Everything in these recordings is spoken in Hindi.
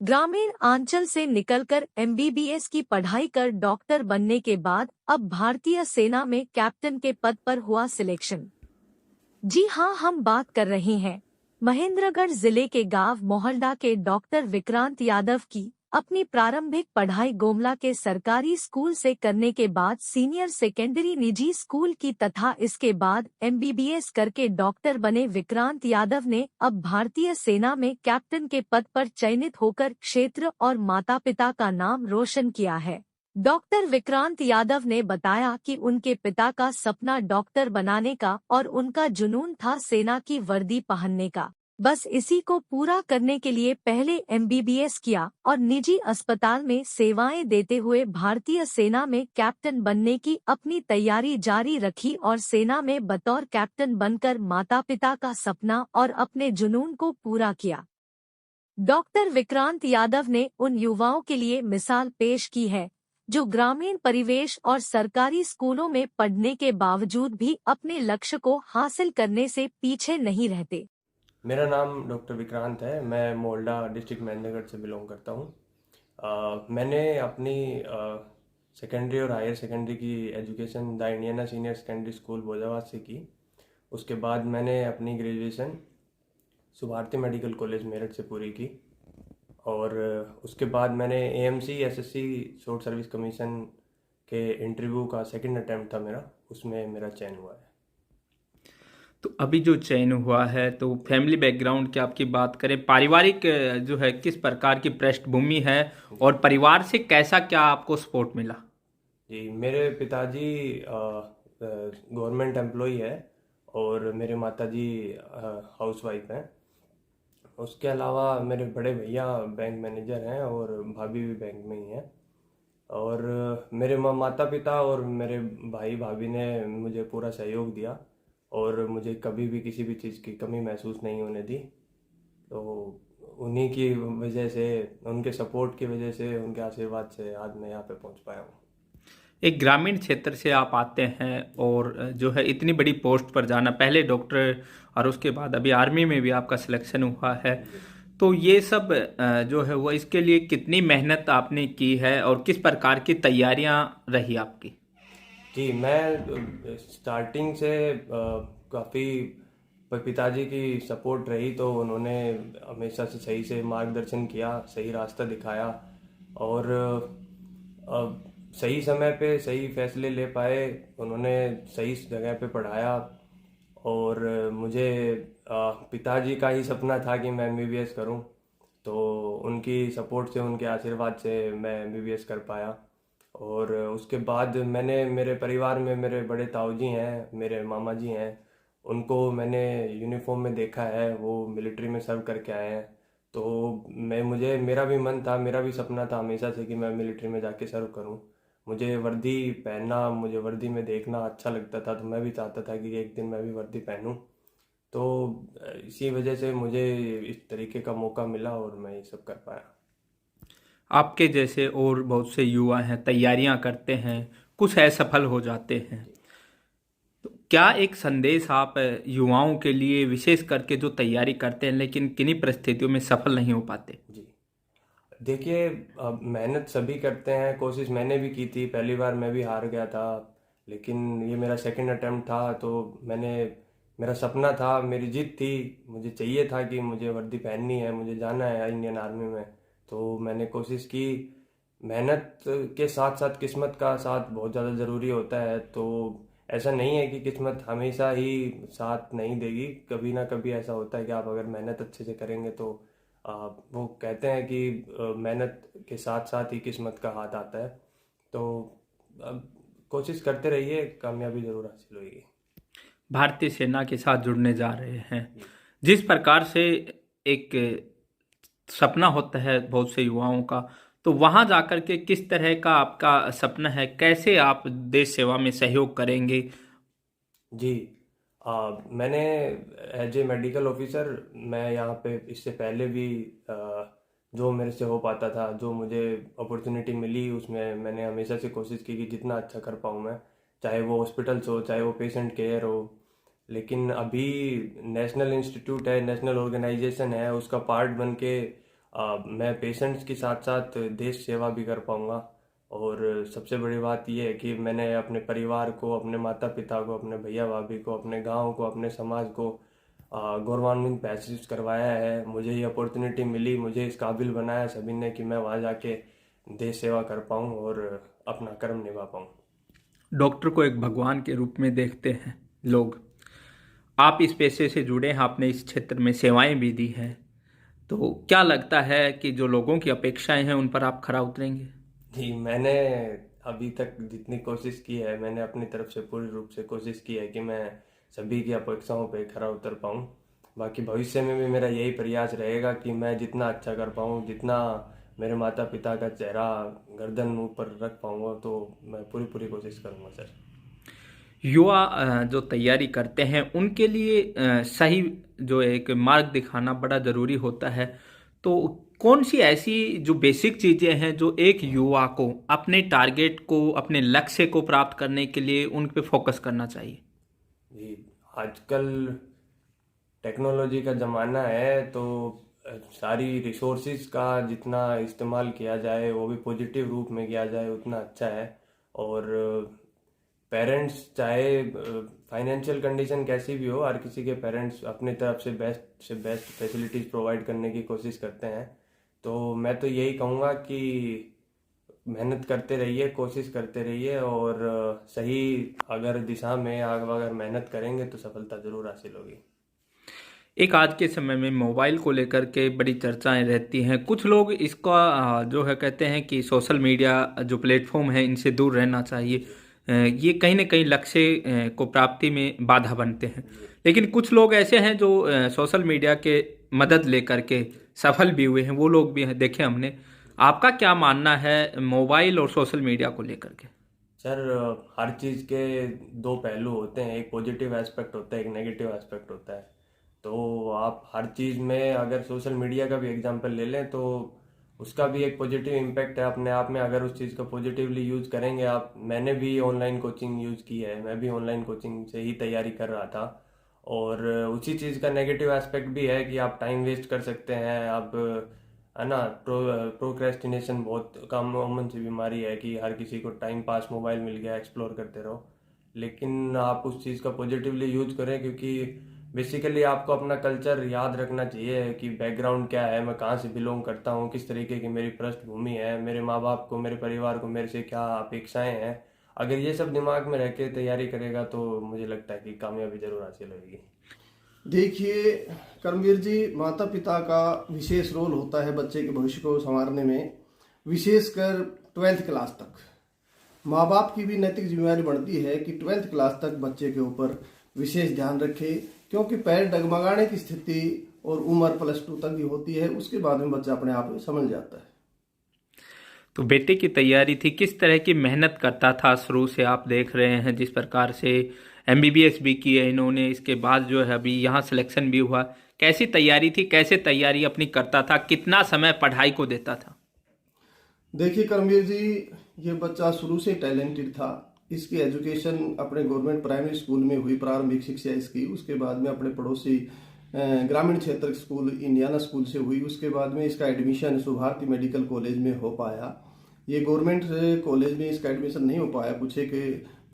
ग्रामीण आंचल से निकलकर एमबीबीएस की पढ़ाई कर डॉक्टर बनने के बाद अब भारतीय सेना में कैप्टन के पद पर हुआ सिलेक्शन। जी हां, हम बात कर रहे हैं महेंद्रगढ़ जिले के गांव मोहल्ला के डॉक्टर विक्रांत यादव की। अपनी प्रारंभिक पढ़ाई गोमला के सरकारी स्कूल से करने के बाद सीनियर सेकेंडरी निजी स्कूल की तथा इसके बाद एमबीबीएस करके डॉक्टर बने विक्रांत यादव ने अब भारतीय सेना में कैप्टन के पद पर चयनित होकर क्षेत्र और माता पिता का नाम रोशन किया है। डॉक्टर विक्रांत यादव ने बताया कि उनके पिता का सपना डॉक्टर बनाने का और उनका जुनून था सेना की वर्दी पहनने का। बस इसी को पूरा करने के लिए पहले एमबीबीएस किया और निजी अस्पताल में सेवाएं देते हुए भारतीय सेना में कैप्टन बनने की अपनी तैयारी जारी रखी और सेना में बतौर कैप्टन बनकर माता पिता का सपना और अपने जुनून को पूरा किया। डॉक्टर विक्रांत यादव ने उन युवाओं के लिए मिसाल पेश की है जो ग्रामीण परिवेश और सरकारी स्कूलों में पढ़ने के बावजूद भी अपने लक्ष्य को हासिल करने से पीछे नहीं रहते। मेरा नाम डॉक्टर विक्रांत है। मैं मोल्डा डिस्ट्रिक्ट महेंद्रगढ़ से बिलोंग करता हूँ। मैंने अपनी सेकेंडरी और हायर सेकेंडरी की education the Indiana senior secondary school Bhojabad से की। उसके बाद मैंने अपनी graduation Subharti medical college Meerut से पूरी की और उसके बाद मैंने AMC SSC short service commission के इंटरव्यू का सेकंड अटेम्प्ट था मेरा, उसमें मेरा चयन हुआ है। तो अभी जो चयन हुआ है तो फैमिली बैकग्राउंड की आपकी बात करें, पारिवारिक जो है किस प्रकार की पृष्ठभूमि है और परिवार से कैसा क्या आपको सपोर्ट मिला? जी, मेरे पिताजी गवर्नमेंट एम्प्लॉई है और मेरे माताजी हाउसवाइफ हैं। उसके अलावा मेरे बड़े भैया बैंक मैनेजर हैं और भाभी भी बैंक में ही हैं। और मेरे माता पिता और मेरे भाई भाभी ने मुझे पूरा सहयोग दिया और मुझे कभी भी किसी भी चीज़ की कमी महसूस नहीं होने दी। तो उन्हीं की वजह से, उनके सपोर्ट की वजह से, उनके आशीर्वाद से आज मैं यहाँ पे पहुँच पाया हूँ। एक ग्रामीण क्षेत्र से आप आते हैं और जो है इतनी बड़ी पोस्ट पर जाना, पहले डॉक्टर और उसके बाद अभी आर्मी में भी आपका सिलेक्शन हुआ है, तो ये सब जो है वो इसके लिए कितनी मेहनत आपने की है और किस प्रकार की तैयारियां रही आपकी? जी, मैं स्टार्टिंग से काफ़ी पिताजी की सपोर्ट रही, तो उन्होंने हमेशा से सही से मार्गदर्शन किया, सही रास्ता दिखाया और सही समय पे सही फैसले ले पाए। उन्होंने सही जगह पे पढ़ाया और मुझे पिताजी का ही सपना था कि मैं एमबीबीएस करूं, तो उनकी सपोर्ट से, उनके आशीर्वाद से मैं एमबीबीएस कर पाया। और उसके बाद मैंने मेरे परिवार में मेरे बड़े ताऊजी हैं, मेरे मामा जी हैं, उनको मैंने यूनिफॉर्म में देखा है, वो मिलिट्री में सर्व करके आए हैं। तो मुझे मेरा भी मन था, मेरा भी सपना था हमेशा से कि मैं मिलिट्री में जाके सर्व करूं। मुझे वर्दी पहनना, मुझे वर्दी में देखना अच्छा लगता था, तो मैं भी चाहता था कि एक दिन मैं भी वर्दी पहनूं। तो इसी वजह से मुझे इस तरीके का मौका मिला और मैं ये सब कर पाया। आपके जैसे और बहुत से युवा हैं, तैयारियां करते हैं, कुछ असफल हो जाते हैं, तो क्या एक संदेश आप युवाओं के लिए, विशेष करके जो तैयारी करते हैं लेकिन किन्हीं परिस्थितियों में सफल नहीं हो पाते? जी, देखिए, अब मेहनत सभी करते हैं, कोशिश मैंने भी की थी, पहली बार मैं भी हार गया था, लेकिन ये मेरा सेकंड अटेम्प्ट था। तो मैंने, मेरा सपना था, मेरी जिद थी, मुझे चाहिए था कि मुझे वर्दी पहननी है, मुझे जाना है इंडियन आर्मी में। तो मैंने कोशिश की। मेहनत के साथ साथ किस्मत का साथ बहुत ज़्यादा ज़रूरी होता है। तो ऐसा नहीं है कि किस्मत हमेशा ही साथ नहीं देगी, कभी ना कभी ऐसा होता है कि आप अगर मेहनत अच्छे से करेंगे तो वो कहते हैं कि मेहनत के साथ साथ ही किस्मत का हाथ आता है। तो अब कोशिश करते रहिए, कामयाबी ज़रूर हासिल होगी। भारतीय सेना के साथ जुड़ने जा रहे हैं, जिस प्रकार से एक सपना होता है बहुत से युवाओं का, तो वहां जाकर के किस तरह का आपका सपना है, कैसे आप देश सेवा में सहयोग करेंगे? जी, मैंने एज ए मेडिकल ऑफिसर, मैं यहाँ पे इससे पहले भी जो मेरे से हो पाता था, जो मुझे अपॉर्चुनिटी मिली, उसमें मैंने हमेशा से कोशिश की कि जितना अच्छा कर पाऊँ मैं, चाहे वो हॉस्पिटल्स हो, चाहे वो पेशेंट केयर हो। लेकिन अभी नेशनल इंस्टीट्यूट है, नेशनल ऑर्गेनाइजेशन है, उसका पार्ट बन के मैं पेशेंट्स के साथ साथ देश सेवा भी कर पाऊँगा। और सबसे बड़ी बात यह है कि मैंने अपने परिवार को, अपने माता पिता को, अपने भैया भाभी को, अपने गांव को, अपने समाज को गौरवान्वित महसूस करवाया है। मुझे ये अपॉर्चुनिटी मिली, मुझे इस काबिल बनाया सभी ने कि मैं वहाँ जाके देश सेवा कर पाऊँ और अपना कर्म निभा पाऊँ। डॉक्टर को एक भगवान के रूप में देखते हैं लोग। आप इस पेशे से जुड़े हैं, आपने इस क्षेत्र में सेवाएं भी दी हैं, तो क्या लगता है कि जो लोगों की अपेक्षाएं हैं उन पर आप खरा उतरेंगे? जी, मैंने अभी तक जितनी कोशिश की है, मैंने अपनी तरफ से पूरी रूप से कोशिश की है कि मैं सभी की अपेक्षाओं पे खरा उतर पाऊँ। बाकी भविष्य में भी मेरा यही प्रयास रहेगा कि मैं जितना अच्छा कर पाऊँ, जितना मेरे माता पिता का चेहरा गर्दन ऊपर रख पाऊँगा, तो मैं पूरी कोशिश करूँगा सर। युवा जो तैयारी करते हैं उनके लिए सही जो एक मार्ग दिखाना बड़ा ज़रूरी होता है। तो कौन सी ऐसी जो बेसिक चीज़ें हैं जो एक युवा को अपने टारगेट को, अपने लक्ष्य को प्राप्त करने के लिए उन पे फोकस करना चाहिए? जी, आजकल टेक्नोलॉजी का ज़माना है, तो सारी रिसोर्सिस का जितना इस्तेमाल किया जाए वो भी पॉजिटिव रूप में किया जाए उतना अच्छा है। और पेरेंट्स चाहे फाइनेंशियल कंडीशन कैसी भी हो, हर किसी के पेरेंट्स अपनी तरफ से बेस्ट फैसिलिटीज़ प्रोवाइड करने की कोशिश करते हैं। तो मैं तो यही कहूँगा कि मेहनत करते रहिए, कोशिश करते रहिए, और सही अगर दिशा में अगर मेहनत करेंगे तो सफलता ज़रूर हासिल होगी। एक आज के समय में मोबाइल को लेकर के बड़ी चर्चाएं रहती हैं। कुछ लोग इसका जो है कहते हैं कि सोशल मीडिया जो प्लेटफॉर्म है इनसे दूर रहना चाहिए। ये कहीं ना कहीं लक्ष्य को प्राप्ति में बाधा बनते हैं। लेकिन कुछ लोग ऐसे हैं जो सोशल मीडिया के मदद लेकर के सफल भी हुए हैं, वो लोग भी हैं, देखे हमने। आपका क्या मानना है मोबाइल और सोशल मीडिया को लेकर के? सर, हर चीज़ के दो पहलू होते हैं, एक पॉजिटिव एस्पेक्ट होता है, एक नेगेटिव एस्पेक्ट होता है। तो आप हर चीज़ में अगर सोशल मीडिया का भी एग्जांपल ले लें तो उसका भी एक पॉजिटिव इम्पैक्ट है अपने आप में, अगर उस चीज़ को पॉजिटिवली यूज़ करेंगे आप। मैंने भी ऑनलाइन कोचिंग यूज़ की है, मैं भी ऑनलाइन कोचिंग से ही तैयारी कर रहा था। और उसी चीज़ का नेगेटिव एस्पेक्ट भी है कि आप टाइम वेस्ट कर सकते हैं, आप है ना। प्रोक्रेस्टिनेशन बहुत कॉमन सी बीमारी है कि हर किसी को टाइम पास मोबाइल मिल गया, एक्सप्लोर करते रहो। लेकिन आप उस चीज़ का पॉजिटिवली यूज करें, क्योंकि बेसिकली आपको अपना कल्चर याद रखना चाहिए कि बैकग्राउंड क्या है, मैं कहाँ से बिलोंग करता हूँ, किस तरीके की मेरी पृष्ठभूमि है, मेरे माँ बाप को, मेरे परिवार को मेरे से क्या अपेक्षाएं हैं। अगर ये सब दिमाग में रह के तैयारी करेगा तो मुझे लगता है कि कामयाबी जरूर हासिल होगी। देखिए कर्मवीर जी, माता पिता का विशेष रोल होता है बच्चे के भविष्य को संवारने में, विशेषकर 12th क्लास तक। माँ बाप की भी नैतिक जिम्मेदारी बढ़ती है कि 12th क्लास तक बच्चे के ऊपर विशेष ध्यान रखे, क्योंकि पैर डगमगाने की स्थिति और उम्र +2 तक ही होती है, उसके बाद में बच्चा अपने आप समझ जाता है। तो बेटे की तैयारी थी, किस तरह की मेहनत करता था शुरू से? आप देख रहे हैं जिस प्रकार से MBBS भी की है इन्होंने, इसके बाद जो है अभी यहाँ सिलेक्शन भी हुआ। कैसी तैयारी थी, कैसे तैयारी अपनी करता था, कितना समय पढ़ाई को देता था? देखिए कर्मवीर जी, ये बच्चा शुरू से टैलेंटेड था। इसकी एजुकेशन अपने गवर्नमेंट प्राइमरी स्कूल में हुई, प्रारंभिक शिक्षा इसकी। उसके बाद में अपने पड़ोसी ग्रामीण क्षेत्र स्कूल इंडियाना स्कूल से हुई। उसके बाद में इसका एडमिशन सुभारती मेडिकल कॉलेज में हो पाया। ये गवर्नमेंट कॉलेज में इसका एडमिशन नहीं हो पाया कुछ एक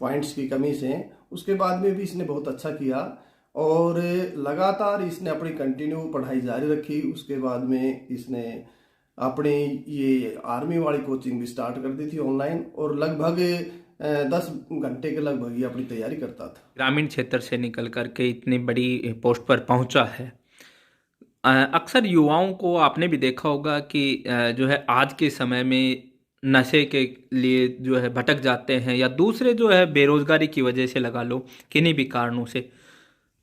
पॉइंट्स की कमी से। उसके बाद में भी इसने बहुत अच्छा किया और लगातार इसने अपनी कंटिन्यू पढ़ाई जारी रखी। उसके बाद में इसने अपनी ये आर्मी वाली कोचिंग भी स्टार्ट कर दी थी ऑनलाइन, और लगभग 10 घंटे के लगभग ही अपनी तैयारी करता था। ग्रामीण क्षेत्र से निकल करके इतनी बड़ी पोस्ट पर पहुंचा है। अक्सर युवाओं को आपने भी देखा होगा कि जो है आज के समय में नशे के लिए जो है भटक जाते हैं, या दूसरे जो है बेरोजगारी की वजह से लगा लो, किन्हीं भी कारणों से।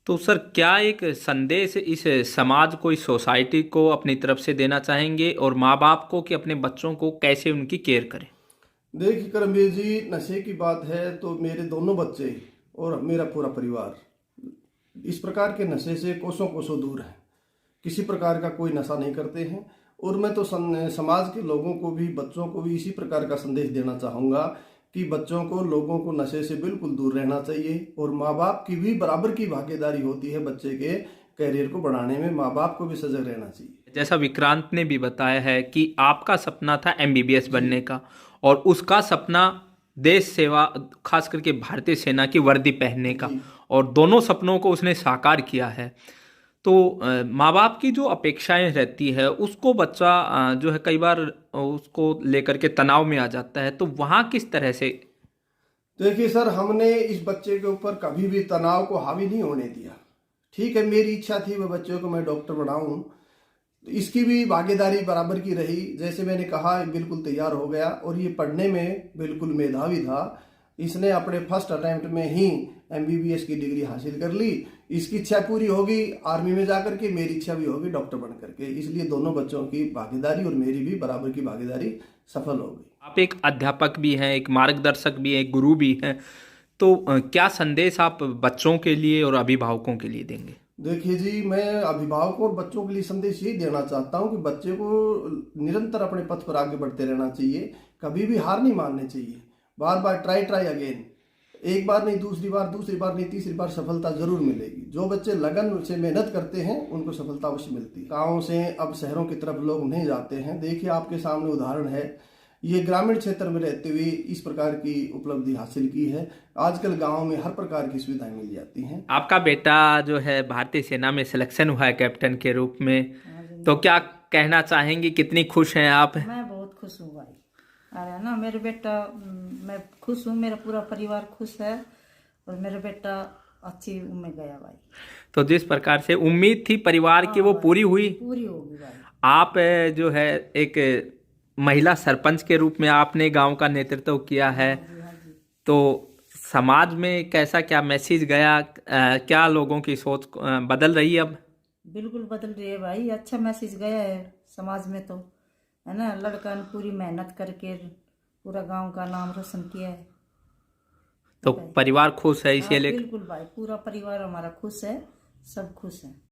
तो सर, क्या एक संदेश इस समाज को, इस सोसाइटी को अपनी तरफ से देना चाहेंगे, और माँ बाप को कि अपने बच्चों को कैसे उनकी केयर करें? देखिए करमवीर जी, नशे की बात है तो मेरे दोनों बच्चे और मेरा पूरा परिवार इस प्रकार के नशे से कोसों कोसों दूर है। किसी प्रकार का कोई नशा नहीं करते हैं। और मैं तो समाज के लोगों को भी, बच्चों को भी इसी प्रकार का संदेश देना चाहूँगा कि बच्चों को, लोगों को नशे से बिल्कुल दूर रहना चाहिए। और माँ बाप की भी बराबर की भागीदारी होती है बच्चे के कैरियर को बढ़ाने में माँ बाप को भी सजग रहना चाहिए। जैसा विक्रांत ने भी बताया है कि आपका सपना था एमबीबीएस बनने का, और उसका सपना देश सेवा, खास करके भारतीय सेना की वर्दी पहनने का, और दोनों सपनों को उसने साकार किया है। तो माँ बाप की जो अपेक्षाएं रहती है उसको बच्चा जो है कई बार उसको लेकर के तनाव में आ जाता है, तो वहाँ किस तरह से? देखिए सर, हमने इस बच्चे के ऊपर कभी भी तनाव को हावी नहीं होने दिया। ठीक है, मेरी इच्छा थी वह बच्चे को मैं डॉक्टर बनाऊं, तो इसकी भी भागीदारी बराबर की रही। जैसे मैंने कहा, बिल्कुल तैयार हो गया और ये पढ़ने में बिल्कुल मेधावी था। इसने अपने फर्स्ट अटेम्प्ट में ही एमबीबीएस की डिग्री हासिल कर ली। इसकी इच्छा पूरी होगी आर्मी में जाकर के, मेरी इच्छा भी होगी डॉक्टर बन करके। इसलिए दोनों बच्चों की भागीदारी और मेरी भी बराबर की भागीदारी सफल हो गई। आप एक अध्यापक भी हैं, एक मार्गदर्शक भी हैं, एक गुरु भी हैं, तो क्या संदेश आप बच्चों के लिए और अभिभावकों के लिए देंगे? देखिए जी, मैं अभिभावकों और बच्चों के लिए संदेश यही देना चाहता हूँ कि बच्चे को निरंतर अपने पथ पर आगे बढ़ते रहना चाहिए, कभी भी हार नहीं माननी चाहिए, बार बार ट्राई अगेन। एक बार नहीं, दूसरी बार नहीं, तीसरी बार सफलता जरूर मिलेगी। जो बच्चे लगन से मेहनत करते हैं उनको सफलता अवश्य मिलती है। गाँव से अब शहरों की तरफ लोग नहीं जाते हैं। देखिए, आपके सामने उदाहरण है, ये ग्रामीण क्षेत्र में रहते हुए इस प्रकार की उपलब्धि हासिल की है। आजकल गांव में हर प्रकार की सुविधाएं मिल जाती हैं। आपका बेटा जो है भारतीय सेना में सिलेक्शन हुआ है कैप्टन के रूप में, तो क्या कहना चाहेंगे, कितनी खुश हैं आप? मैं बहुत खुश हूँ भाई। अरे ना, मेरे बेटा, मैं खुश हूँ, मेरा पूरा परिवार खुश है और मेरा बेटा अच्छी में गया भाई। तो जिस प्रकार से उम्मीद थी परिवार की वो पूरी हुई। पूरी होगी भाई। आप जो है एक महिला सरपंच के रूप में आपने गांव का नेतृत्व किया है, तो समाज में कैसा क्या मैसेज गया, क्या लोगों की सोच बदल रही है अब? बिल्कुल बदल रही है भाई, अच्छा मैसेज गया है समाज में, तो है ना। लड़का ने पूरी मेहनत करके पूरा गांव का नाम रोशन किया है। तो परिवार खुश है इसीलिए? बिल्कुल भाई, पूरा परिवार हमारा खुश है, सब खुश है।